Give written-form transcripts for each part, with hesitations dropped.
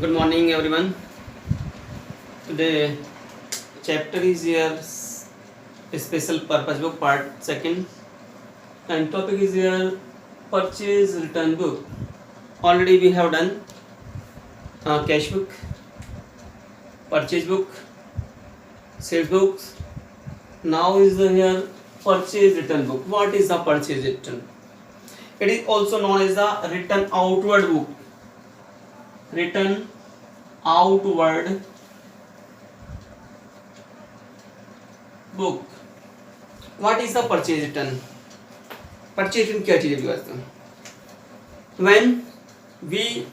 Good morning, everyone. Today, chapter is here special purpose book part second, and topic is here purchase return book. Already we have done cash book, purchase book, sales books. Now is here purchase return book. What is the purchase return? It is also known as the return outward book. Return outward book. What is the purchase return? Purchase return क्या चीज है? When we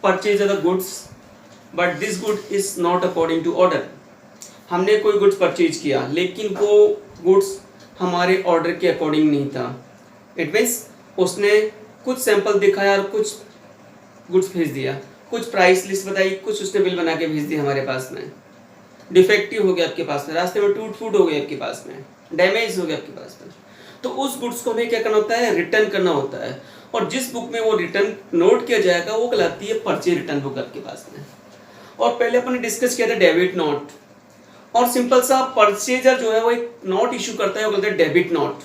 purchase the goods, but this good is not according to order. हमने कोई goods purchase किया लेकिन वो goods हमारे order के अकॉर्डिंग नहीं था. इट मीन्स उसने कुछ सैंपल दिखाया और कुछ गुड्स भेज दिया, कुछ प्राइस लिस्ट बताई, कुछ उसने बिल बना के भेज दी हमारे पास में. डिफेक्टिव हो गया आपके पास में, रास्ते में टूट फूट हो गया आपके पास में, डैमेज हो गया आपके पास में. तो उस गुड्स को हमें क्या करना होता है? रिटर्न करना होता है. और जिस बुक में वो रिटर्न नोट किया जाएगा वो कहलाती है परचेज रिटर्न बुक आपके पास में. और पहले अपन ने डिस्कस किया था डेबिट नोट. और सिंपल सा परचेजर जो है वो एक नोट इशू करता है, वो कहते हैं डेबिट नोट.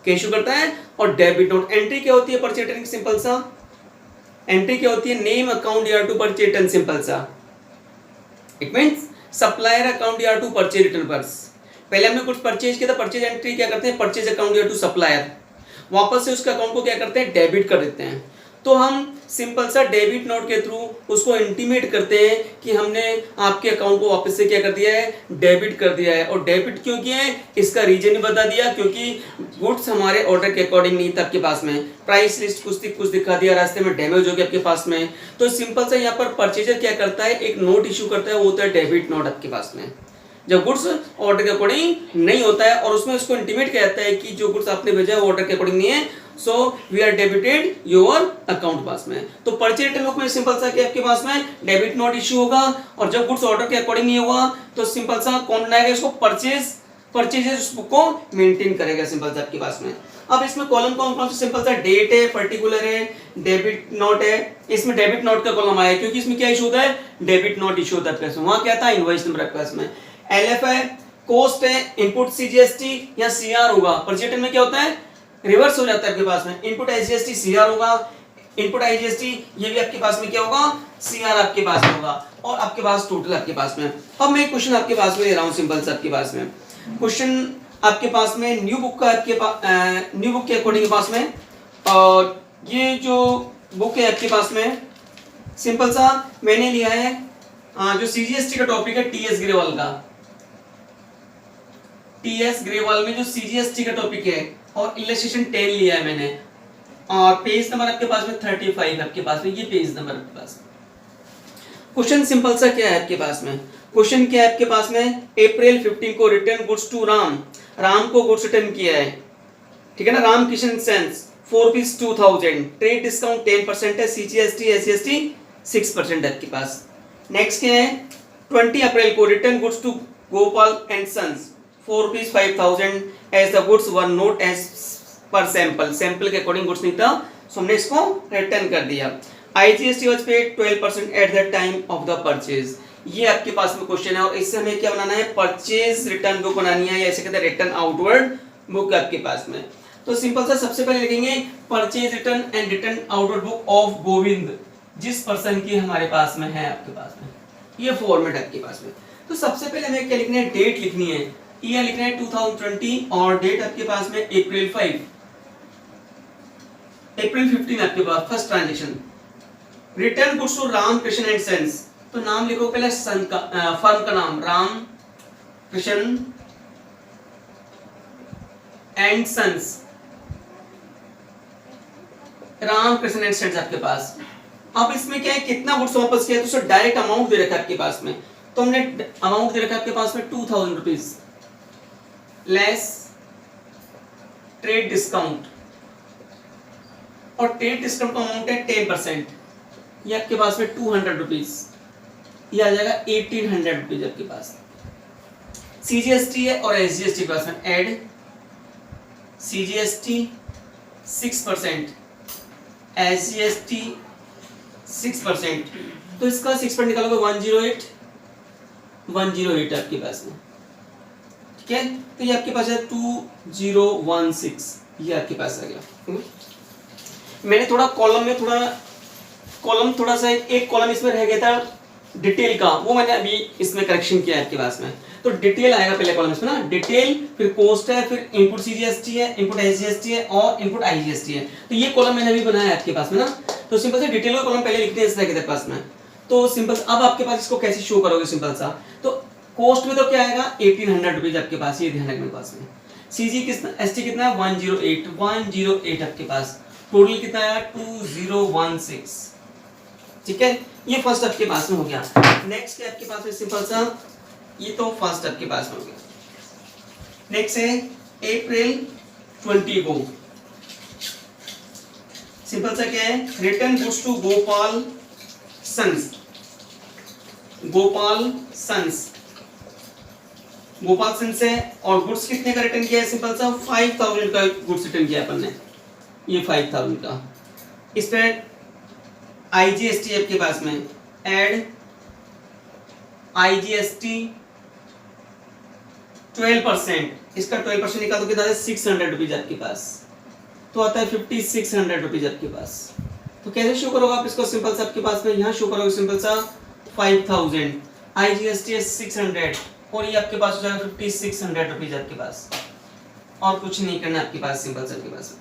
क्या इशू करता है? और डेबिट नोट. एंट्री क्या होती है परचेज रिटर्न की? सिंपल सा एंट्री क्या होती है? नेम अकाउंट या टू परचेज रिटर्न. सिंपल सा इट मींस सप्लायर अकाउंट या टू परचेज रिटर्न पर्स. पहले हमने कुछ परचेज किया था, परचेज एंट्री क्या करते हैं? परचेज अकाउंट या टू सप्लायर. वापस से उसके अकाउंट को क्या करते हैं? डेबिट कर देते हैं. तो हम सिंपल सा डेबिट नोट के थ्रू उसको इंटीमेट करते हैं कि हमने आपके अकाउंट को वापस से क्या कर दिया है? डेबिट कर दिया है. और डेबिट क्यों किया है? इसका रीजन भी बता दिया, क्योंकि गुड्स हमारे ऑर्डर के अकॉर्डिंग नहीं था आपके पास में. प्राइस लिस्ट कुछ दिखा दिया, रास्ते में डैमेज हो गया आपके पास में. तो सिंपल सा यहाँ पर परचेजर क्या करता है? एक नोट इशू करता है, वो होता है डेबिट नोट आपके पास में. जब गुड्स ऑर्डर के अकॉर्डिंग नहीं होता है और उसमें उसको इंटीमेट कहता है कि जो गुड्स आपने भेजा है वो ऑर्डर के अकॉर्डिंग नहीं है, so we are debited your account पास में. तो परचेज रिटर्न बुक में सिंपल सा क्या आपके पास में डेबिट नोट इशू होगा. और जब गुड्स ऑर्डर के अकॉर्डिंग नहीं होगा तो सिंपल सा कौन बनाएगा इसको? परचेजर उस बुक को मेंटेन करेगा सिंपल सा आपके पास में. अब इसमें कॉलम कौन से? सिंपल सा डेट है, पर्टिकुलर है, डेबिट नोट है. इसमें डेबिट नोट का कॉलम आया क्योंकि इसमें क्या इशू होता है? डेबिट नोट इशू होता है. वहां क्या था? इनवॉइस नंबर आपके पास में. एलएफ है, कॉस्ट है, इनपुट सीजीएसटी या सीआर होगा. परचेज रिटर्न में क्या होता है? रिवर्स हो जाता है आपके पास में. इनपुट आईजीएसटी सीआर होगा, इनपुट आईजीएसटी ये भी आपके पास में क्या होगा? सीआर आपके पास में होगा. और आपके पास टोटल आपके पास में. अब मैं क्वेश्चन आपके पास में ले रहा हूं सिंपल सा आपके पास में. क्वेश्चन आपके पास में न्यू बुक का आपके पास न्यू बुक के अकॉर्डिंग के पास में. और ये जो बुक है आपके पास में सिंपल सा मैंने लिया है जो सीजीएसटी का टॉपिक है टीएस ग्रेवाल का. टीएस ग्रेवाल में जो सीजीएसटी का टॉपिक है और इलस्ट्रेशन 10 लिया है मैंने. और पेज नंबर आपके पास में 35 आपके पास में. ये पेज नंबर आपके पास में. क्वेश्चन सिंपल सा क्या है आपके पास में? क्वेश्चन क्या है आपके पास में? अप्रैल 15 को return goods to Ram. Ram को गुड्स रिटर्न किया है, ठीक है ना. Ram Kishan sends 4 piece 2000. Trade discount 10% है. सीजीएसटी एसजीएसटी 6% है आपके पास. नेक्स्ट क्या है? 20 अप्रैल को return goods to Gopal and Sons 4 piece 5000 as the goods were not as per sample. Sample के अकॉर्डिंग गुड्स नहीं था, सो हमने इसको रिटर्न कर दिया. IGST was paid 12% at the time of the purchase. ये आपके पास में क्वेश्चन है. और इससे हमें क्या बनाना है? परचेज रिटर्न बुक बनानी है, या ऐसे कहते हैं रिटर्न आउटवर्ड बुक आपके पास में. तो सिंपल सा सबसे पहले लिखेंगे purchase return and return outward book of Govind, जिस पर्सन की हमारे पास में है आपके पास में. ये फॉर्मेट आपके पास में. तो सबसे पहले हमें क्या लिखना है? डेट लिखनी है. ईयर लिखना है 2020 और डेट आपके पास में अप्रैल 5. अप्रैल 15 आपके पास first transaction. Return goods to Ram Krishna and sons. तो नाम लिखो पहले सन का, फर्म का नाम Ram Krishna and sons. Ram Krishna and sons आपके पास. अब इसमें क्या है? कितना गुड्स वापस किया? तो डायरेक्ट अमाउंट दे रखा है आपके पास में. तो हमने अमाउंट दे रखा है आपके पास में 2000 रुपीज लेस ट्रेड डिस्काउंट. और ट्रेड डिस्काउंट का अमाउंट है 10%. ये आपके पास में 200 रुपीज. ये आ जाएगा 1800 रुपीज आपके पास. सीजीएसटी है और एसजीएसटी के पास में. एड सीजीएसटी 6%, एसजीएसटी 6%, तो इसका 6% निकालोगे 108 आपके पास में, ठीक है। तो ये आपके पास है 2016, ये आपके पास आ गया। मैंने थोड़ा कॉलम थोड़ा सा एक कॉलम इसमें रह गया था डिटेल का, वो मैंने अभी इसमें करेक्शन किया है आपके पास में। तो डिटेल आएगा पहले कॉलम इसमें ना, डिटेल, फिर कोस्ट है, फिर इनपुट सीजीएसटी है, इनपुट एसजीएसटी है और इनपुट आईजीएसटी है। तो ये कॉलम मैंने अभी बनाया है आपके पास में ना। तो सिंपल से डिटेल का कॉलम पहले लिखते हैं इस तरह के पास में। तो सिंपल अब आपके पास इसको कैसे शो करोगे, सिंपल सा, तो कोस्ट में तो क्या आएगा 1800 रुपीज आपके पास, ये ध्यान रखने पास में। सीजी कितना, एसटी कितना है 108 आपके पास, टोटल कितना आया 2016, ठीक है। ये फर्स्ट आपके पास में हो गया। नेक्स्ट है आपके पास में सिंपल सा, ये तो फर्स्ट आपके पास में हो गया। नेक्स्ट है अप्रैल 20 को, सिंपल सा क्या है, return goods to Gopal Sons, Gopal Sons है, और गुड्स कितने का रिटर्न किया है, सिंपल सा 5000 का गुड्स रिटर्न किया अपन ने, ये 5000 का। इस पे आईजीएसटी आपके पास में, ऐड आईजीएसटी 12%, इसका 12% निकाल दो कितना है 600 रुपीज आपके पास, तो आता है 5600 रुपीज आपके पास। तो कैसे शो करोगे आप इसको, सिंपल सा आपके पास में यहाँ शो करोगे सिंपल सा 5000, आईजीएसटी है 600 और ये आपके पास हो जाएगा 5600 रुपीज आपके पास, और कुछ नहीं करना आपके पास, सिंपल सा आपके पास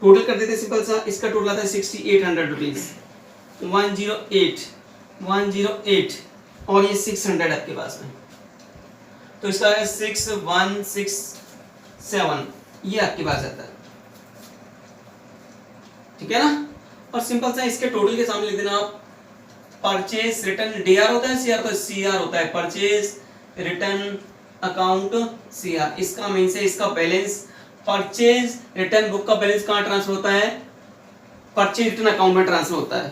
टोटल कर देते सिंपल सा। इसका टोटल आता है 6800 रुपीज, 108 और ये 600 आपके पास में, तो इसका है 6167, ये आपके पास आता है, ठीक है ना। और सिंपल सा इसके टोटल के सामने लिख देना आप, परचेज रिटर्न डीआर होता है, सीआर होता है, सीआर होता है, परचेज रिटर्न अकाउंट सीआर, इसका मीन्स है इसका बैलेंस। परचेज रिटर्न बुक का बैलेंस कहाँ ट्रांसफर होता है, परचेज रिटर्न अकाउंट में ट्रांसफर होता है।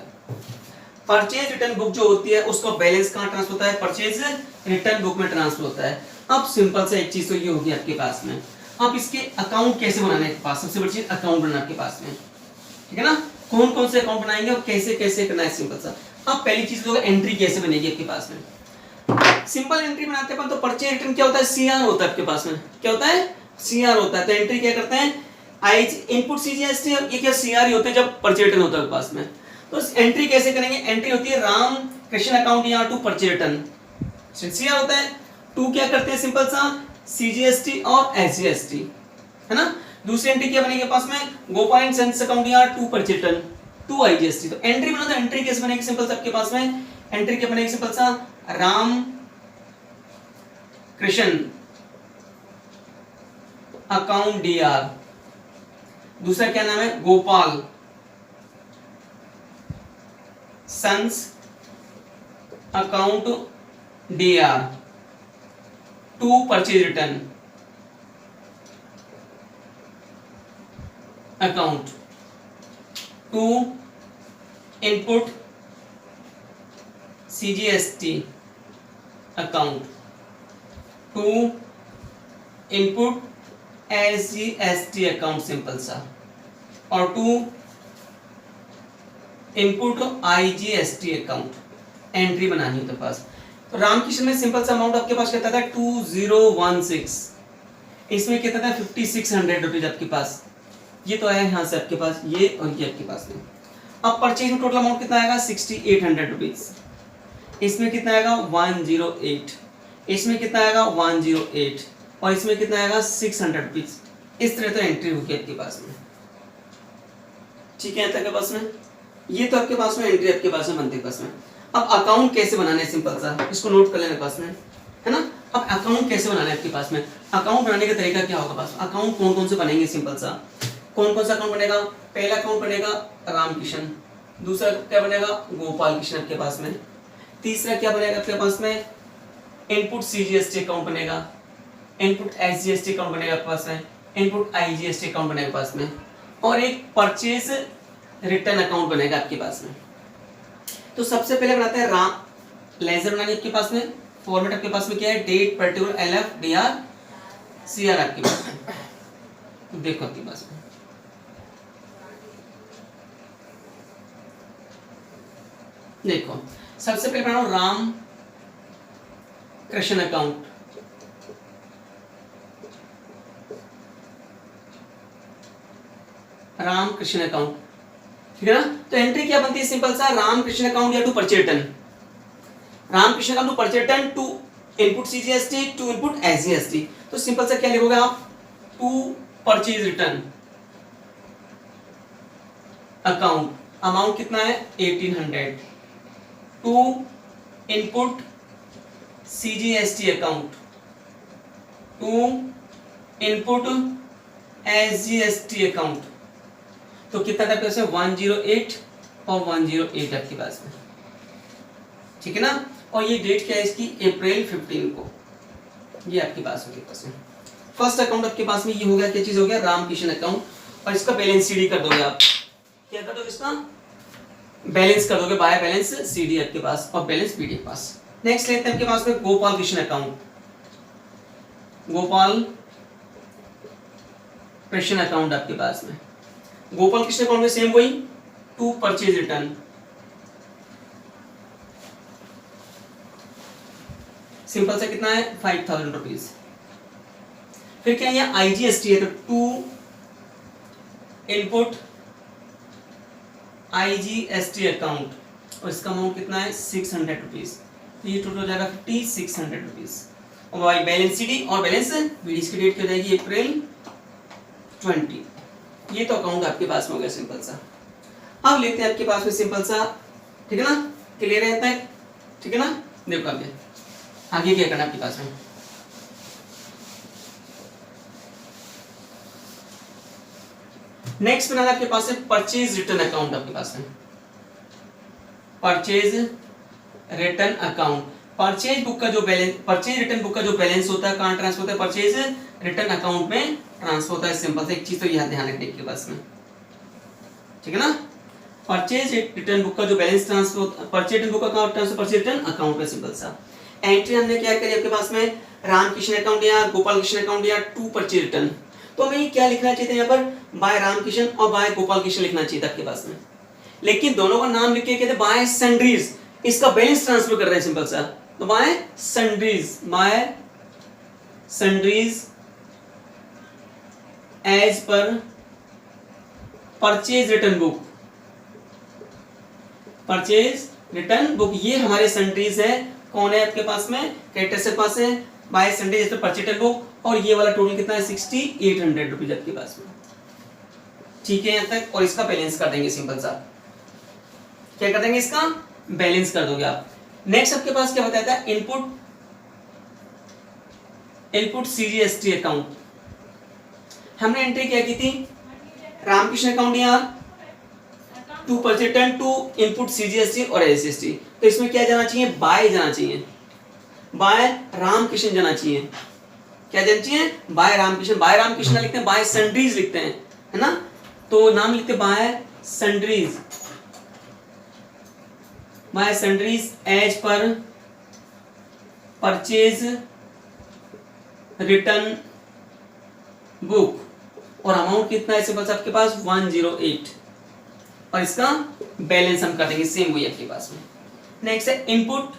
परचेज रिटर्न बुक जो होती है उसका बैलेंस कहाँ ट्रांसफर होता है, परचेज रिटर्न बुक में ट्रांसफर होता है। अब सिंपल सा एक चीज तो ये होगी आपके पास में, अब इसके अकाउंट कैसे बनाने के पास, सबसे बड़ी चीज अकाउंट बनाने के पास में, ठीक है ना। कौन कौन से अकाउंट बनाएंगे और कैसे कैसे करना है, सिंपल सा। अब पहली चीज तो एंट्री कैसे बनेगी आपके पास में, सिंपल एंट्री बनाते हैं तो परचेज रिटर्न क्या होता है, सीआर होता है आपके पास में, क्या होता है, सीआर होता है। तो एंट्री क्या करते हैं, आई इनपुट सीजीएसटी, ये क्या सीआर ही होते हैं जब परचेज रिटर्न होता है आपके पास में। तो एंट्री कैसे करेंगे, एंट्री होती है राम कृष्ण अकाउंट यहाँ टू परचेज रिटर्न, सीआर होता है। टू क्या करते हैं, सिंपल सा सीजीएसटी और एसजीएसटी, है ना। दूसरी एंट्री क्या बनेगी पास में, गोपाल एंड सन्स अकाउंट यहाँ to purchase return, to IGST. तो एंट्री बना, तो एंट्री कैसे बनेगी, सिंपल सा आपके पास में एंट्री क्या बनेगी, सिंपल सा राम कृष्ण अकाउंट डीआर, दूसरा क्या नाम है, Gopal Sons account DR to purchase return account, to input CGST account, to input SGST account, simple सा, और to input IGST account. Entry बनानी है पास। तो रामकृष्ण में सिंपल सा अमाउंट आपके पास कितना था 2016, इसमें कितना था 5600 रुपीज आपके पास, ये तो आया यहाँ से आपके पास, ये और ये आपके पास में। अब परचेज में टोटल अमाउंट कितना आएगा 6800 रुपीज, इसमें कितना आएगा 108, इसमें कितना आएगा 108 और इसमें कितना आएगा 600 रुपीज। इस तरह तो एंट्री होगी आपके पास में, ठीक है, आपके पास में ये तो आपके पास में एंट्री आपके पास में बनती है पास में। अब अकाउंट कैसे बनाना है, सिंपल सा इसको नोट कर लेने पास में, है ना। अब अकाउंट कैसे बनाना है आपके पास में, अकाउंट बनाने का तरीका क्या होगा पास, अकाउंट कौन कौन से बनेंगे, सिंपल सा कौन कौन सा अकाउंट बनेगा। पहला अकाउंट बनेगा रामकृष्ण, दूसरा क्या बनेगा गोपाल कृष्ण आपके पास में, तीसरा क्या बनेगा आपके पास में इनपुट सीजीएसटी अकाउंट बनेगा, इनपुट एसजीएसटी अकाउंट बनेगा आपके पास में, इनपुट आईजीएसटी अकाउंट बनेगा पास में, और एक परचेज रिटर्न अकाउंट बनेगा आपके पास में। तो सबसे पहले बनाते हैं लेजर बनानी आपके पास में, फॉर्मेट आपके पास में क्या है, date particular LF DR CR आपके पास में, देखो आपके पास में देखो सबसे पहले बनाओ राम कृष्ण अकाउंट, राम कृष्ण अकाउंट, ठीक है ना। तो एंट्री क्या बनती है सिंपल सा, राम कृष्ण अकाउंट या to purchase return, Ram Krishna account to purchase return, to input CGST, to input SGST. तो सिंपल सा क्या लिखोगे आप, to purchase return account, amount कितना है 1800, to input CGST account, to input SGST account. तो कितना था पैसे 108 और 108 आपके पास में, ठीक है ना। और ये डेट क्या है इसकी, अप्रैल 15 को, ये आपके पास होगी पास में। फर्स्ट अकाउंट आपके पास में ये हो गया, क्या चीज हो गया, राम किशन अकाउंट। और इसका बैलेंस सीडी कर दोगे आप, क्या कर दोगे इसका बैलेंस कर दोगे, बाय बैलेंस सीडी आपके पास और बैलेंस बीडी के पास। नेक्स्ट लेते हैं आपके पास में गोपाल कृष्ण अकाउंट, गोपाल कृष्ण अकाउंट आपके पास में। गोपाल कृष्ण अकाउंट में सेम वही, टू परचेज रिटर्न, सिंपल सा कितना है 5000 रुपीज। फिर क्या है आईजीएसटी है, तो टू इनपुट आईजीएसटी अकाउंट, और इसका अमाउंट कितना है 600 रुपीज। तो ये टोटल हो जाएगा 5600 रुपीज। और भाई बैलेंस सीडी और बैलेंस बीडी की डेट क्या हो जाएगी, अप्रैल 20। ये तो अकाउंट आपके पास में हो गया सिंपल सा। अब लेते हैं आपके पास में सिंपल सा, ठीक है ना, क्लियर रहता है, ठीक है ना। देखो आगे आगे क्या करना आपके पास में, नेक्स्ट बनाना आपके पास है परचेज रिटर्न अकाउंट आपके पास में, purchase return account. Purchase book का जो बैलेंस, परचेज रिटर्न बुक का जो बैलेंस होता है कहां ट्रांसफर होता है, परचेज रिटर्न अकाउंट में ट्रांसफर होता है। सिंपल से एक चीज तो यह ध्यान रखने के पास में, ठीक है ना। परचेज रिटर्न बुक का जो balance transfer, purchase return book account transfer purchase return account में। सिंपल सा एंट्री हमने क्या करी आपके पास में, राम किशन अकाउंट या गोपाल कृष्ण अकाउंट या टू परचेज रिटर्न। तो हमें क्या लिखना चाहिए था यहाँ पर, बाय राम किशन और बाय गोपाल कृष्ण लिखना चाहिए था आपके पास में, लेकिन दोनों का नाम लिख के कहते बाय सन्ड्रीज, इसका बैलेंस ट्रांसफर कर रहे हैं सिंपल सा। तो by sundries, by sundries as per purchase return book, purchase return book, ये हमारे सन्ड्रीज है। कौन है आपके पास में, कैरेक्टर्स के पास है, by sundries as per purchase return book. और ये वाला टोटल कितना है 6800 रुपीज आपके पास में, ठीक है यहाँ तक। और इसका बैलेंस कर देंगे सिंपल सा, क्या कर देंगे, इसका बैलेंस कर दोगे आप। नेक्स्ट आपके पास क्या बताया था, इनपुट, इनपुट सीजीएसटी अकाउंट। हमने एंट्री क्या की थी, रामकृष्ण अकाउंट या to purchase return, to input CGST और एसजीएसटी। तो इसमें क्या जाना चाहिए, बाय जाना चाहिए, बाय रामकृष्ण जाना चाहिए। क्या जाना चाहिए, बाय रामकृष्ण। बाय रामकृष्ण लिखते हैं, बाय सन्ड्रीज लिखते हैं, है ना। तो नाम लिखते हैं by sundries, by sundries as per purchase return book. और अमाउंट कितना है बस आपके पास 108, और इसका बैलेंस हम कर देंगे सेम वही आपके पास में। नेक्स्ट है इनपुट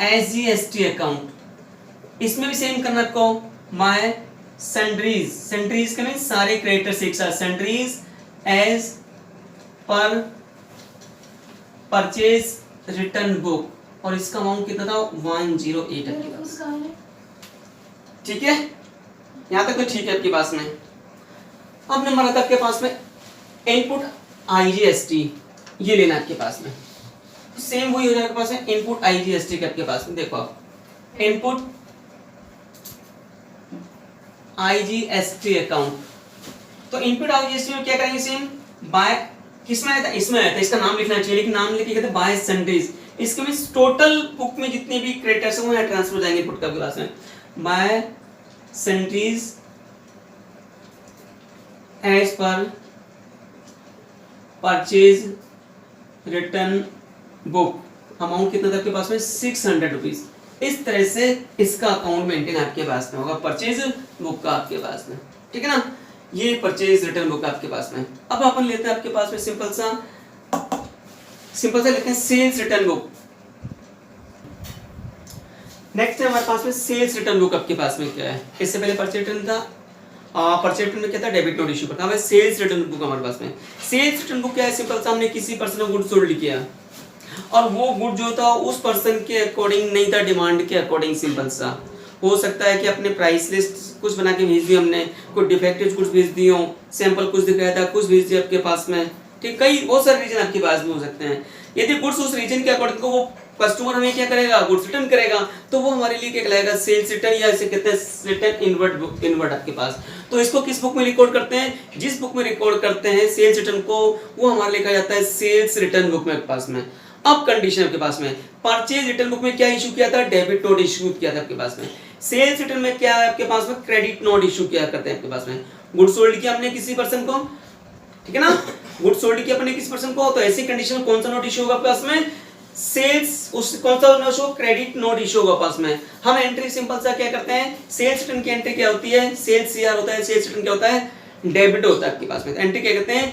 एसजीएसटी अकाउंट, इसमें भी सेम करना आपको, माय सन्ड्रीज, सन्ड्रीज के मीन सारे क्रेडिटर्स एक साथ, sundries as per purchase return book. और इसका अमाउंट कितना था 108 आपके पास, ठीक है, यहां तक तो ठीक है आपके पास में। अब नंबर आता है आपके पास में इनपुट आईजीएसटी, ये लेना आपके पास में, सेम वही हो जाएगा आपके पास में, इनपुट आईजीएसटी के आपके पास में। देखो आप इनपुट आईजीएसटी अकाउंट, तो इनपुट आईजीएसटी में क्या करेंगे, सेम बाय, किसमें आया था, इसमें आया था, इसका नाम लिखना चाहिए, लेकिन नाम लिख के कहते बाय सन्ड्रीज। इसके में टोटल बुक में जितने भी क्रेडिटर्स हैं वो यहाँ ट्रांसफर हो जाएंगे इनपुट का क्लास में, by sundries as per purchase return book. Amount कितना था आपके पास में 600 रुपीज। इस तरह से इसका अकाउंट मेंटेन आपके पास में होगा, परचेज बुक का आपके पास में, ठीक है ना। ये परचेज रिटर्न बुक आपके पास में। अब अपन लेते हैं आपके पास में सिंपल सा लेते हैं सेल्स रिटर्न बुक। नेक्स्ट है हमारे पास में सेल्स रिटर्न बुक आपके पास में क्या है। इससे पहले परचेज रिटर्न था, परचेज रिटर्न में क्या था, डेबिट नोट इशू करता है। सेल्स रिटर्न बुक हमारे पास में, सेल्स रिटर्न बुक क्या है, सिंपल सा हमने किसी पर्सन को गुड सोल्ड किया और वो गुड जो था उस पर्सन के अकॉर्डिंग नहीं था, डिमांड के अकॉर्डिंग। सिंपल सा हो सकता है कि अपने प्राइस लिस्ट कुछ बना के भेज दी हमने, कुछ डिफेक्टिव कुछ भेज दी हो, सैंपल कुछ दिखाया था, कुछ भेज दिया आपके पास में, ठीक। कई बहुत सारे रीजन आपके पास में हो सकते हैं। यदि गुड्स उस रीजन के अकॉर्डिंग को वो कस्टमर हमें क्या करेगा, गुड्स रिटर्न करेगा, तो वो हमारे लिए क्या कहलाएगा, सेल्स रिटर्न, या इसे कहते हैं रिटर्न इनवर्ड आपके पास। तो इसको किस बुक में रिकॉर्ड करते हैं, जिस बुक में रिकॉर्ड करते हैं सेल्स रिटर्न को, वो हमारे लिखा जाता है सेल्स रिटर्न बुक में आपके पास में। अब कंडीशन आपके पास में, परचेज रिटर्न बुक में क्या इशू किया था, डेबिट नोट इशू किया था आपके पास में। सेल्स रिटर्न में क्या है आपके पास में, क्रेडिट नोट इशू किया करते हैं आपके पास में। गुड्स सोल्ड किया हमने किसी पर्सन को, ठीक है ना, गुड्स सोल्ड किया अपने किसी पर्सन को, तो ऐसी कंडीशन में कौन सा नोट इशू होगा आपके पास में, सेल्स, उस कौन सा note issue, credit note issue होगा पास में। हम एंट्री सिंपल सा क्या करते हैं, सेल्स रिटर्न की एंट्री क्या होती है, सेल्स सीआर होता है, सेल्स रिटर्न क्या होता है, डेबिट होता है आपके पास में। एंट्री क्या कहते हैं,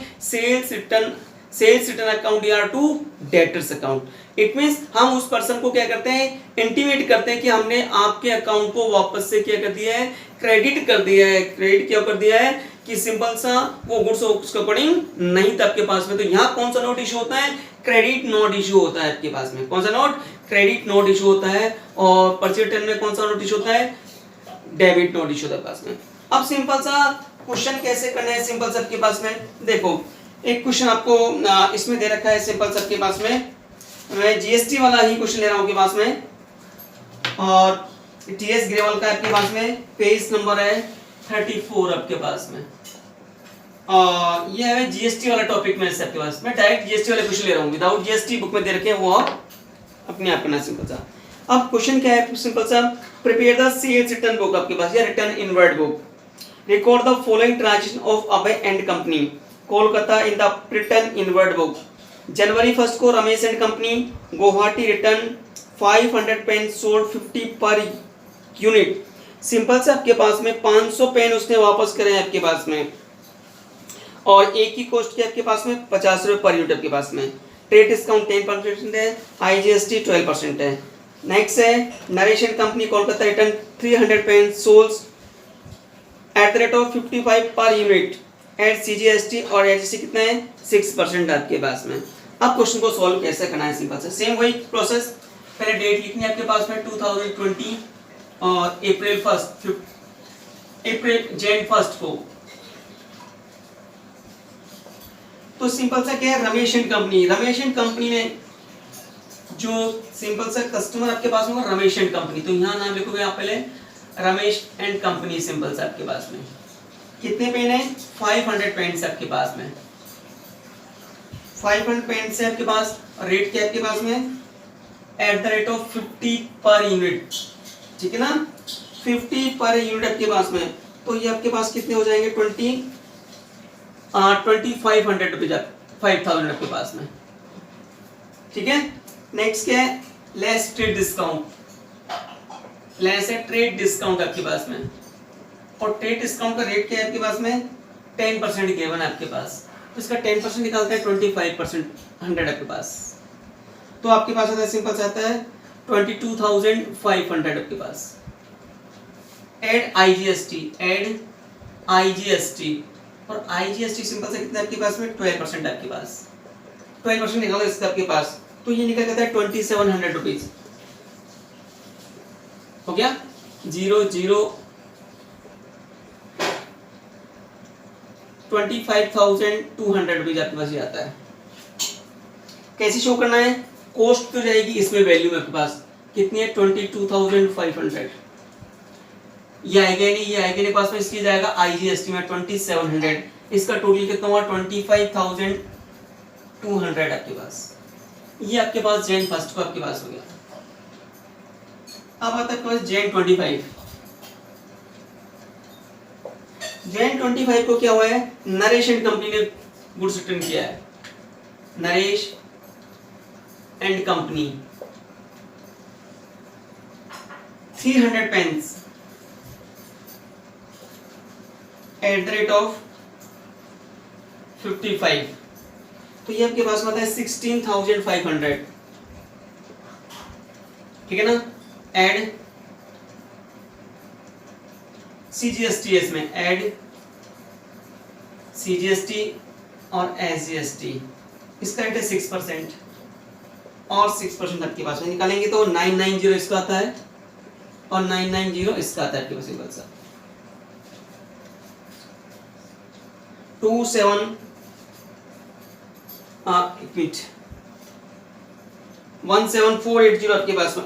सेल्स रिटर्न अकाउंट या to debtors account. It means हम उस पर्सन को क्या करते हैं, इंटीमेट करते हैं कि हमने आपके अकाउंट को वापस से क्या कर दिया है, क्रेडिट कर दिया है। क्रेडिट क्या कर दिया है कि सिंपल सा वो गुड्स उसके अकॉर्डिंग नहीं था आपके पास में। तो यहाँ कौन सा नोट इशू होता है, क्रेडिट नोट इशू होता है आपके पास में। कौन सा नोट, क्रेडिट नोट इशू होता है। और परचेज रिटर्न में कौन सा नोट इशू होता है, डेबिट नोट इशू होता है पास में। अब सिंपल सा क्वेश्चन कैसे करना है, सिंपल सा आपके पास में देखो, एक क्वेश्चन आपको इसमें दे रखा है सिंपल सा आपके पास में, मैं जीएसटी वाला ही क्वेश्चन ले रहा हूँ आपके पास में, और टीएस ग्रेवल का आपके पास में पेज नंबर है 34 आपके पास में। और ये है जीएसटी वाला टॉपिक में से आपके पास, मैं डायरेक्ट जीएसटी वाले क्वेश्चन ले रहा हूँ, विदाउट जीएसटी बुक में दे रखे हैं वो आप अपने आप करना सिंपल सा। अब क्वेश्चन क्या है, सिंपल सा, prepare the sales return book आपके पास या return inward book, record the following transaction of Abhay and company Kolkata in the return inward book. जनवरी 1 को Ramesh and company Guwahati return 500 pen sold 50 per unit. Simple से आपके पास में 500 पेन उसने वापस करे हैं आपके पास में, और एक ही कॉस्ट की आपके पास में 50 रुपए पर यूनिट आपके पास में। ट्रेड डिस्काउंट 10% है, आईजीएसटी 12% है। नेक्स्ट है Naresh and company Kolkata return 300 pen soles at the rate of 55 per unit at CGST, और एचएसटी कितना है 6% आपके पास में। अब क्वेश्चन को सॉल्व कैसे करना है, सिंपल से सेम वही प्रोसेस, पहले डेट लिखनी है आपके पास में 2020 और अप्रैल 1 को। तो सिंपल सा क्या है, रमेश एंड कंपनी ने जो सिंपल सा कस्टमर आपके पास में रमेश एंड कंपनी, तो यहाँ नाम लिखोगे आप पहले रमेश एंड कंपनी। सिंपल सा आपके पास में कितने पेन है, 500 पेन आपके पास में, 500 पेन से आपके पास। रेट क्या आपके पास में, eight the rate of 50 per unit, ठीक है ना, 50 पर यूनिट आपके पास में। तो ये आपके पास कितने हो जाएंगे, 2500 रुपीज, 5000 आपके पास में, ठीक है। नेक्स्ट क्या है, लेस ट्रेड डिस्काउंट, लेस है ट्रेड डिस्काउंट आपके पास में, और ट्रेड डिस्काउंट का रेट क्या है आपके पास में, 10% गिवन है आपके पास। तो इसका 10% निकालते हैं 25% 100 आपके पास, तो आपके पास आता है सिंपल से आता है 22,500 आपके पास। एड आईजीएसटी, और आईजीएसटी सिंपल से कितना आपके पास में, 12% आपके पास। 12% निकालो इसका आपके पास, तो ये निकल जाता है 2700 रुपीज। हो गया 25,200 रुपीज आपके पास ये आता है। कैसे शो करना है, कॉस्ट तो जाएगी इसमें वैल्यू में आपके पास कितनी है, 22,500। ये आएगा नहीं, ये आएगा नहीं पास में, इसकी जाएगा आईजीएसटी में 2700। इसका टोटल कितना हुआ, 25,200 आपके पास। ये आपके पास जैन फर्स्ट को आपके पास हो गया। अब आता है जैन 25। जैन 25 को क्या हुआ है, नरेश एंड कंपनी ने गुड्स रिटर्न किया है। Naresh and Company 300 pens at the rate of 55, तो ये आपके पास में आता है 16,500, ठीक है ना। ऐड CGST है इसमें, ऐड CGST और SGST, इसका रेट है 6% और 6% आपके पास में निकालेंगे तो 990 इसका आता है और 990 इसका आता है आपके पास सिंपल सा 27 17480 आपके पास में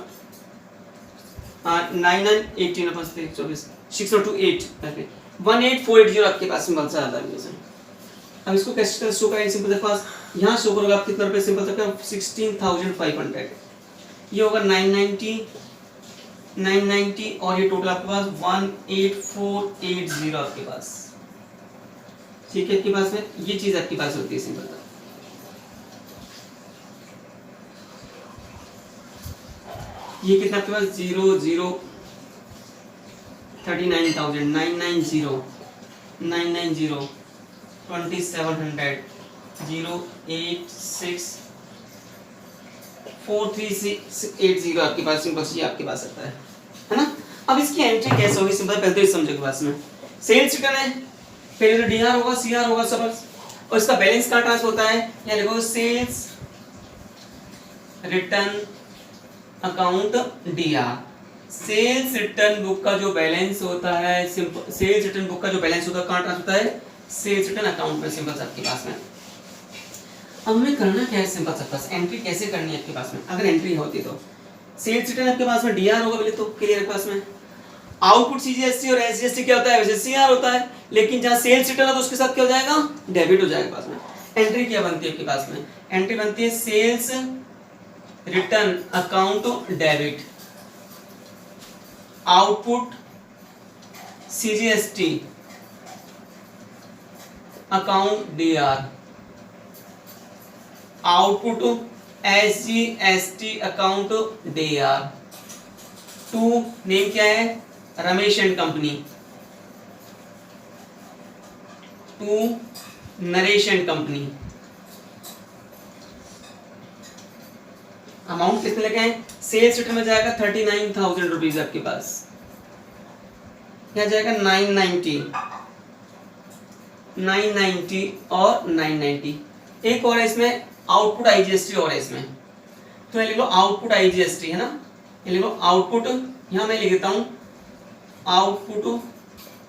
9918 24 6028 18480 आपके पास सिंपल सा आता है। अब इसको कैसे शो करेंगे सिंपल सा पास, यहाँ शो करोगे आप कितना रुपए सिंपल सा 16,500, ये होगा 990 और ये टोटल आपके पास 18480 आपके पास, ठीक है। आपके पास में ये चीज आपके पास होती है सिंपल सा। ये कितना आपके पास 39,000 990 2700 086 43680 आपके पास सिंपल ये आपके पास आता है ना। अब इसकी एंट्री कैसे होगी सिंपल, पहले तो ये समझो के पास में सेल्स रिटर्न है, पहले तो डीआर होगा सीआर होगा सब, और इसका बैलेंस कहाँ ट्रांसफर होता है, यहाँ लिखो sales return account DR. Sales return book का जो बैलेंस होता है, सेल्स रिटर्न बुक का जो बैलेंस होता है कहाँ ट्रांसफर होता है, सेल्स रिटर्न अकाउंट में सिंपल आपके पास में। अब हमें करना क्या है सिंपल सा पास, एंट्री कैसे करनी है आपके पास में, अगर एंट्री होती तो सेल्स रिटर्न आपके पास में डीआर होगा, बोले तो क्लियर है पास में। आउटपुट सीजीएसटी और एसजीएसटी क्या होता है, वैसे सीआर होता है, लेकिन जहां सेल्स रिटर्न है तो उसके साथ क्या हो जाएगा, डेबिट हो जाएगा पास में। एंट्री क्या बनती है आपके पास में, एंट्री बनती है sales return account debit, output CGST account DR, output SGST account DR. To name क्या है, Ramesh and Company, to Naresh and Company. Amount कितने लगे हैं, सेल्स रिटर्न में जाएगा 39,000 रुपीज आपके पास, यहाँ जाएगा 990 और 990। एक और है इसमें आउटपुट आईजीएसटी और है इसमें, तो ये लिख लो आउटपुट आईजीएसटी है ना, ये लिख लो आउटपुट, यहाँ मैं लिख देता हूँ आउटपुट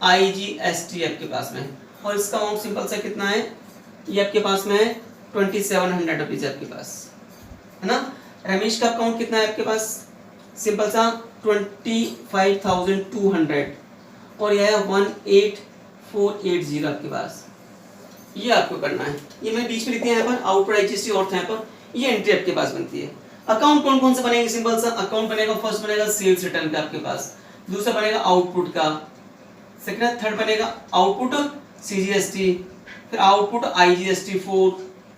आईजीएसटी आपके पास में, और इसका अमाउंट सिंपल सा कितना है, ये आपके पास में है 2700 रुपीज आपके पास है ना। रमेश का अकाउंट कितना है आपके पास, सिंपल सा 25,200 और यह है 18480 आपके पास, ये आपको करना है। ये मैंने बीच में लिख दिया यहाँ पर आउटपुट आईजीएसटी और था यहाँ पर, ये एंट्री आपके पास बनती है। अकाउंट कौन कौन से बनेंगे सिंपल सा, अकाउंट बनेगा फर्स्ट बनेगा सेल्स रिटर्न का आपके पास, दूसरा बनेगा आउटपुट का, सेकंड थर्ड बनेगा आउटपुट सीजीएसटी, फिर आउटपुट आईजीएसटी 4,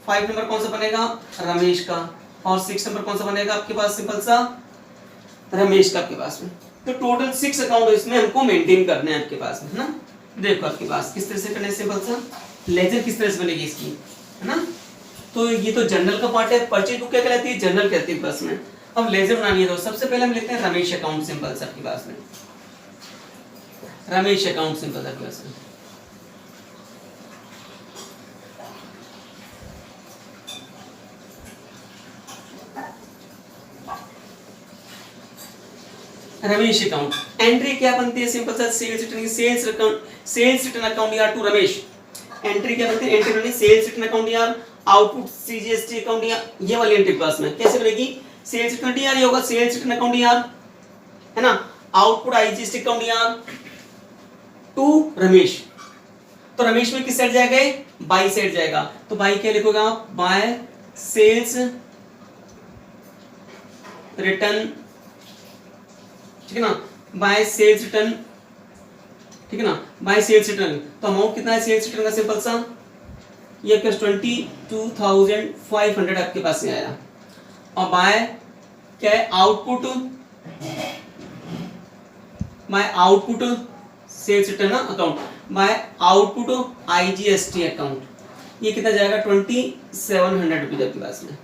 5 नंबर कौन सा बनेगा रमेश का, और 6 नंबर कौन सा बनेगा आपके पास सिंपल सा रमेश का आपके पास में। तो टोटल 6 अकाउंट इसमें हमको मेंटेन करने हैं आपके पास में है ना। देखो आपके पास किस तरह से करने सिंपल सा, लेजर किस तरह से बनेगी इसकी है ना। तो ये तो जनरल का पार्ट है, परचेज बुक क्या कहलाती है, जनरल कहती है बस में। अब लेजर बनानी है तो सबसे पहले हम लिखते हैं रमेश अकाउंट सिंपल सा आपके पास में, रमेश अकाउंट सिंपल सा आपके पास में। रमेश अकाउंट एंट्री क्या बनती है सिंपल सा, सेल्स रिटर्न की सेल्स रिटर्न अकाउंट यार टू रमेश। एंट्री क्या बनती है, एंट्री बनती है सेल्स रिटर्न अकाउंट यार, आउटपुट सीजीएसटी अकाउंट यार, ये वाली एंट्री पास में कैसे बनेगी, सेल्स रिटर्न यार ये होगा सेल्स रिटर्न अकाउंट यार है ना, आउटपुट आईजीएसटी अकाउंट यार टू रमेश। तो रमेश में किस साइड जाएगा, बाई साइड जाएगा, तो बाई क्या लिखोगे आप, बाय सेल्स रिटर्न, ठीक है ना, बाय सेल्स रिटर्न, ठीक है ना, बाय सेल्स रिटर्न। तो अमाउंट कितना है सेल्स रिटर्न का सिंपल सा, ये आपके 22,500 आपके पास से आया, और बाय क्या है output, by output sales return account, by output IGST account, ये कितना जाएगा 2700 रुपीज आपके पास में,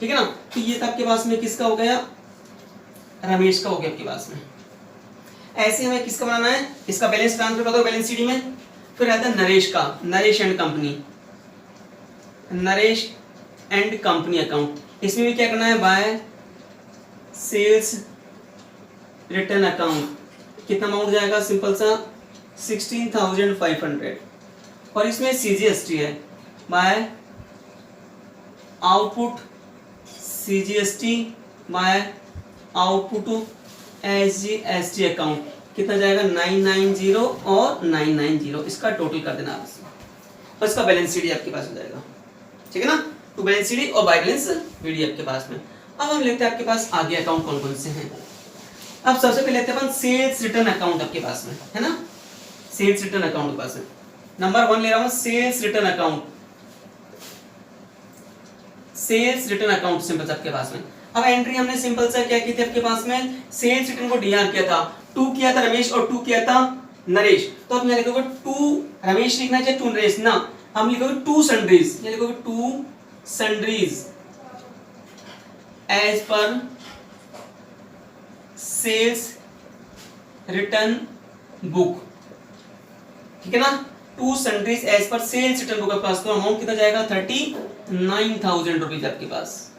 ठीक है ना। तो ये तो आपके पास में किसका हो गया, रमेश का हो गया आपके पास में। ऐसे हमें किसका बनाना है, इसका बैलेंस ट्रांसफर कर दो बैलेंस शीट में। फिर आता है नरेश का, Naresh and Company, Naresh and Company account. इसमें भी क्या करना है, बाय सेल्स रिटर्न अकाउंट। कितना अमाउंट जाएगा, सिंपल सा 16,500। और इसमें सीजीएसटी है, by output CGST by output SGST account. कितना जाएगा 990 और 990, इसका टोटल कर देना आप इसमें, और इसका बैलेंस शीट आपके पास हो जाएगा, ठीक है ना। तो बैलेंस शीट और बाय बैलेंस वीडियो आपके पास में। अब हम लेते हैं आपके पास आगे अकाउंट कौन कौन से हैं। अब सबसे पहले लेते हैं अपन सेल्स रिटर्न अकाउंट आपके पास में, है ना। सेल्स रिटर्न अकाउंट के पास में नंबर 1 ले रहा हूं, sales return account. Sales return account simple आपके पास में। अब एंट्री हमने सिंपल सा क्या की थी आपके पास में, सेल्स रिटर्न को डीआर किया था, 2 किया था रमेश और 2 किया था नरेश। तो अब यहाँ लिखोगे 2 रमेश लिखना चाहिए 2 नरेश ना, हम लिखोगे 2 सन्ड्रीज, ये लिखोगे 2 sundries as per sales return book, ठीक है ना। 2 sundries as per sales return book आपके पास। तो अमाउंट कितना जाएगा 39,000 रुपीज आपके पास।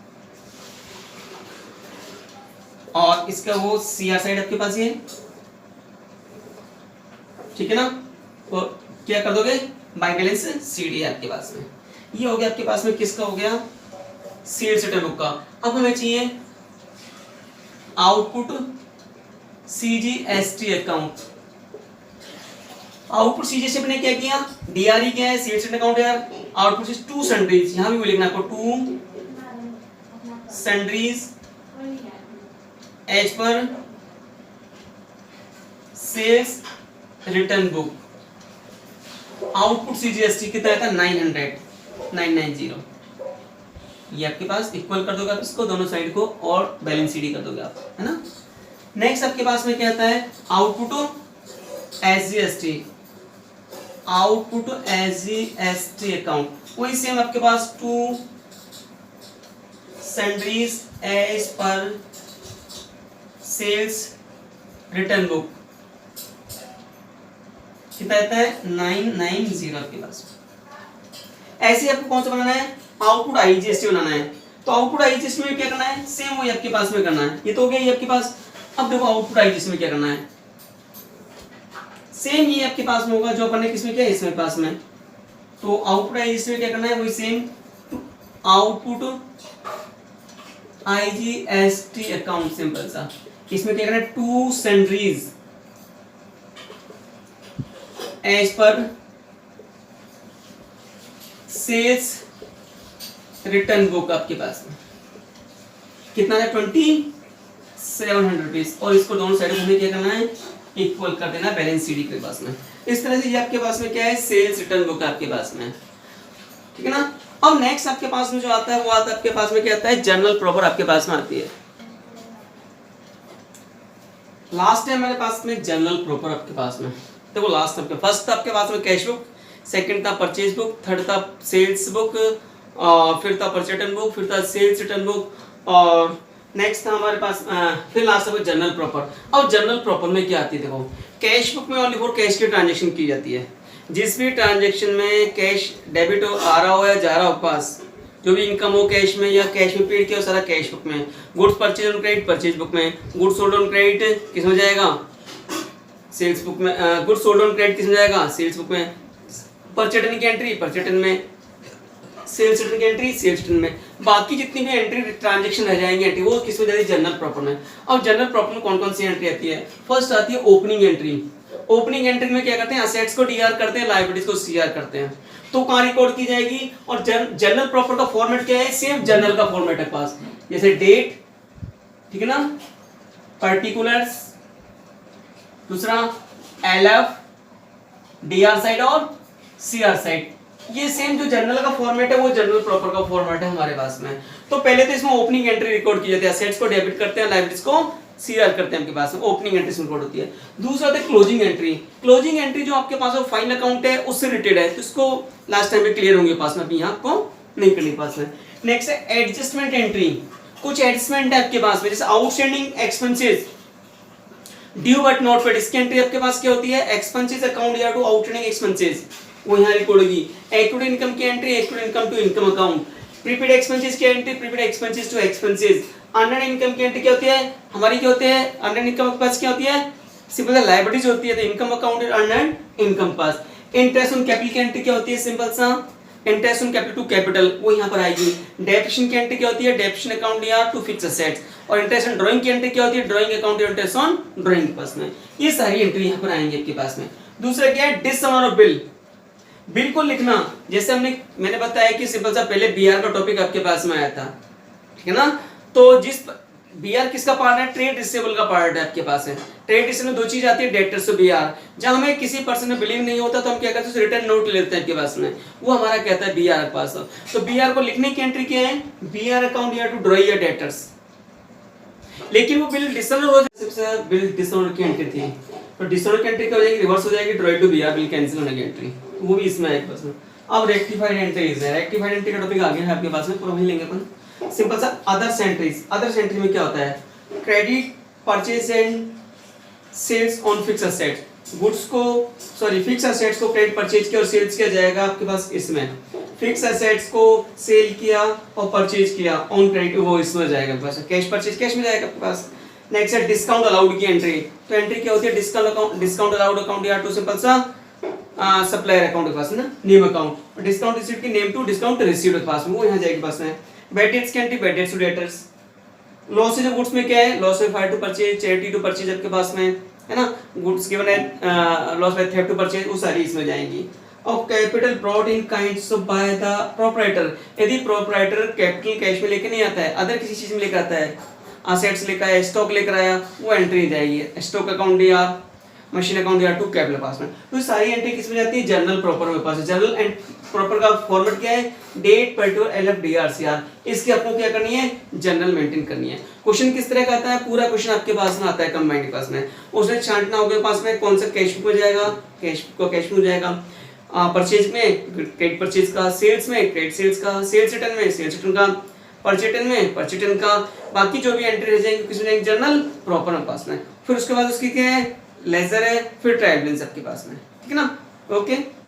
और इसका वो सीआर साइड आपके पास ये, ठीक है ना। तो क्या कर दोगे, बाय बैलेंस सीडी आपके पास में। ये हो गया आपके पास में किसका हो गया, सेल्स रिटर्न बुक का। अब हमें चाहिए output CGST account. Output CGST ने क्या किया, डीआरई क्या है, सेल्स रिटर्न अकाउंट यार। आउटपुट इज 2 सन्ड्रीज, यहां भी लिखना आपको 2 sundries as per sales return book. Output CGST कितना आता है 990। ये आपके पास इक्वल कर दोगे आप इसको दोनों साइड को, और बैलेंस सीडी कर दोगे आप, है ना। नेक्स्ट आपके पास में क्या आता है, output SGST. Output SGST account, वही सेम आपके पास 2 sundries as per sales return book. कितना आता है 990 आपके पास। ऐसे आपको कौन सा बनाना है, आउटपुट आईजीएसटी बनाना है। तो आउटपुट आईजीएसटी में क्या करना है, सेम वही आपके पास में करना है। ये तो हो गया ये आपके पास। अब देखो आउटपुट आईजीएसटी में क्या करना है, सेम ये आपके पास में होगा जो अपन ने किसमें किया, इसमें पास में। तो आउटपुट आईजीएसटी में क्या करना है, वही same output IGST account simple सा। इसमें क्या करना है 2 sundries as per sales return book आपके पास में। कितना है 2700 रुपीज, और इसको दोनों साइड में क्या करना है, इक्वल कर देना बैलेंस सीडी के पास में। इस तरह से ये आपके पास में क्या है, सेल्स रिटर्न बुक आपके पास में, ठीक है ना। अब नेक्स्ट आपके पास में जो आता है वो आता है आपके पास में क्या आता है, जर्नल प्रॉपर आपके पास में आती है। लास्ट है हमारे पास में जर्नल प्रॉपर आपके पास में। देखो लास्ट आपके फर्स्ट था आपके पास में कैश बुक, सेकंड था परचेज बुक, थर्ड था सेल्स बुक, फिर था परचेज रिटर्न बुक, फिर था सेल्स रिटर्न बुक, और नेक्स्ट था हमारे पास फिर लास्ट है जर्नल प्रॉपर। अब जर्नल प्रॉपर में क्या आती है, देखो कैश बुक में ओनली फॉर कैश की ट्रांजेक्शन की जाती है। जिस भी ट्रांजेक्शन में कैश डेबिट हो आ रहा हो या जा रहा हो पास, जो भी इनकम हो कैश में या कैश में पेड किया हो सारा कैश बुक में। Goods purchase on credit purchase book में, गुड्स सोल्ड ऑन क्रेडिट किस में जाएगा, सेल्स बुक में। गुड्स सोल्ड ऑन क्रेडिट किस में जाएगा, सेल्स बुक में। परचेज रिटर्न की एंट्री परचेज रिटर्न में, सेल्स रिटर्न की एंट्री सेल्स रिटर्न में। बाकी जितनी भी एंट्री ट्रांजेक्शन रह जाएंगे एंट्री वो किस में जाती है, जनरल प्रॉपर में। और जनरल प्रॉपर में कौन कौन सी एंट्री आती है, फर्स्ट आती है ओपनिंग एंट्री। ओपनिंग एंट्री में क्या करते हैं, असेट्स को डीआर करते हैं, लायबिलिटीज को सीआर करते हैं। तो कहाँ रिकॉर्ड की जाएगी, और जनरल प्रॉपर का फॉर्मेट क्या है, सेम जनरल का फॉर्मेट है पास, जैसे डेट, ठीक है ना, पर्टिकुलर्स, दूसरा एलएफ, डीआर साइड और सीआर साइड। ये सेम जो जनरल का फॉर्मेट है वो जनरल प्रॉपर का फॉर्मेट है हमारे पास में। तो पहले तो इसमें ओपनिंग एंट्री रिकॉर्ड की जाती है, असेट्स को डेबिट करते हैं, लायबिलिटीज को CR करते हैं आपके पास में, ओपनिंग एंट्री इसमें रिकॉर्ड होती है। दूसरा होता है क्लोजिंग एंट्री। क्लोजिंग एंट्री जो आपके पास फाइनल अकाउंट है उससे रिलेटेड है, तो इसको लास्ट टाइम में क्लियर होंगे पास में, अभी यहाँ आपको नहीं करनी पास में। नेक्स्ट है एडजस्टमेंट एंट्री। कुछ एडजस्टमेंट है आपके पास में, जैसे outstanding expenses due but not paid, इसकी एंट्री आपके पास क्या होती है, एक्सपेंसेस अकाउंट या टू आउटस्टैंडिंग एक्सपेंसेस, वो यहाँ रिकॉर्ड होगी। एक्रूड इनकम की entry accrued income to income account. Prepaid expenses की entry prepaid expenses to expenses. Earned income की एंट्री क्या होती है हमारी, क्या होते हैं अर्नड इनकम के पास क्या होती है, सिंपल सा लायबिलिटीज होती है, तो इनकम अकाउंट अर्नड इनकम पास। इंटरेस्ट ऑन कैपिटल की एंट्री क्या होती है, सिंपल सा interest on capital to capital, वो यहाँ पर आएगी। डेप्रिसिएशन की एंट्री क्या होती है, डेप्रिसिएशन अकाउंट या टू फिक्स असेट्स। और इंटरेस्ट ऑन ड्राइंग की एंट्री क्या होती है, ड्राइंग अकाउंट या इंटरेस्ट ऑन ड्राइंग पास में। ये सारी एंट्री यहाँ पर आएंगे आपके पास में। दूसरा क्या है, डिसऑनर ऑफ बिल। बिल को लिखना, जैसे मैंने बताया कि सिंपल सा पहले बीआर का टॉपिक आपके पास में आया था, ठीक है ना। तो जिस बीआर किसका पार्ट है, ट्रेड रिसीवेबल का पार्ट है आपके पास है। ट्रेड रिसीवेबल में दो चीज आती है, डेटर्स और बीआर। जब हमें किसी पर्सन में बिलिंग नहीं होता तो हम क्या करते हैं, रिटर्न नोट लेते हैं आपके पास में, वो हमारा कहता है बीआर के पास। तो बीआर को लिखने की एंट्री क्या है, बीआर अकाउंट या टू ड्रॉ या डेटर्स। लेकिन वो बिल डिसऑनर हो जाए, सबसे बिल डिसऑनर की एंट्री थी, तो डिसऑनर की एंट्री क्या हो जाएगी, रिवर्स हो जाएगी, draw to BR, bill cancel होने की एंट्री, वो भी इसमें है बस में। अब रेक्टिफाइड एंट्रीज है, रेक्टिफाइड एंट्री का टॉपिक आ गया है आपके पास में, पूरा वही लेंगे अपन। सिंपल सा अदर्स एंट्रीज। अदर्स एंट्री में क्या होता है, credit purchase and sales on fix assets. Goods को सॉरी फिक्स असेट्स को क्रेडिट परचेज किया और सेल्स किया जाएगा आपके पास इसमें। फिक्स असेट्स को सेल किया और परचेज किया ऑन क्रेडिट, वो इसमें जाएगा आपके पास। कैश परचेज कैश में जाएगा आपके पास। नेक्स्ट है डिस्काउंट अलाउड की एंट्री। तो एंट्री क्या होती है, डिस्काउंट अलाउड अकाउंट या टू सिंपल सा सप्लायर अकाउंट के पास ना, नेम अकाउंट। डिस्काउंट रिसीव्ड की नेम टू डिस्काउंट रिसीव्ड के पास में, वो यहाँ जाएगी पास में। बैड डेट्स की entry bad debts to debtors. Losses of goods में क्या है, loss by to purchase, charity to purchase आपके पास में है ना। गुड्स गिवन है loss by theft to purchase, वो सारी इसमें जाएंगी। और capital brought in kinds by the proprietor. यदि प्रोप्राइटर कैपिटल कैश में लेके नहीं आता है, अदर किसी चीज में लेकर आता है, असेट्स लेकर आया, स्टॉक लेकर आया, वो एंट्री जाएगी स्टॉक अकाउंट या मशीन अकाउंट या टू कैपिटल पास में। तो सारी एंट्री किसमें जाती है, जर्नल प्रॉपर में पास है। जर्नल एंड प्रॉपर का फॉर्मेट क्या है, डेट पर्टिकुलर एलएफ डीआरसीआर, इसकी आपको क्या करनी है, जर्नल मेंटेन करनी है। क्वेश्चन किस तरह का आता है, पूरा क्वेश्चन आपके पास में आता है कंबाइंड के पास में, उसने छांटना होगा पास में कौन सा कैश बुक में जाएगा, कैश को कैश में जाएगा, परचेज में क्रेडिट परचेज का, सेल्स में क्रेडिट सेल्स का, सेल्स रिटर्न में सेल्स रिटर्न का, परचेज रिटर्न में परचेज रिटर्न का, बाकी जो भी एंट्री रह जाएंगे किसमें जाएंगे, जर्नल प्रॉपर में पास में। फिर उसके बाद उसकी क्या है, लेजर है, फिर ट्रायल बैलेंस आपके पास में, ठीक है ना। ओके।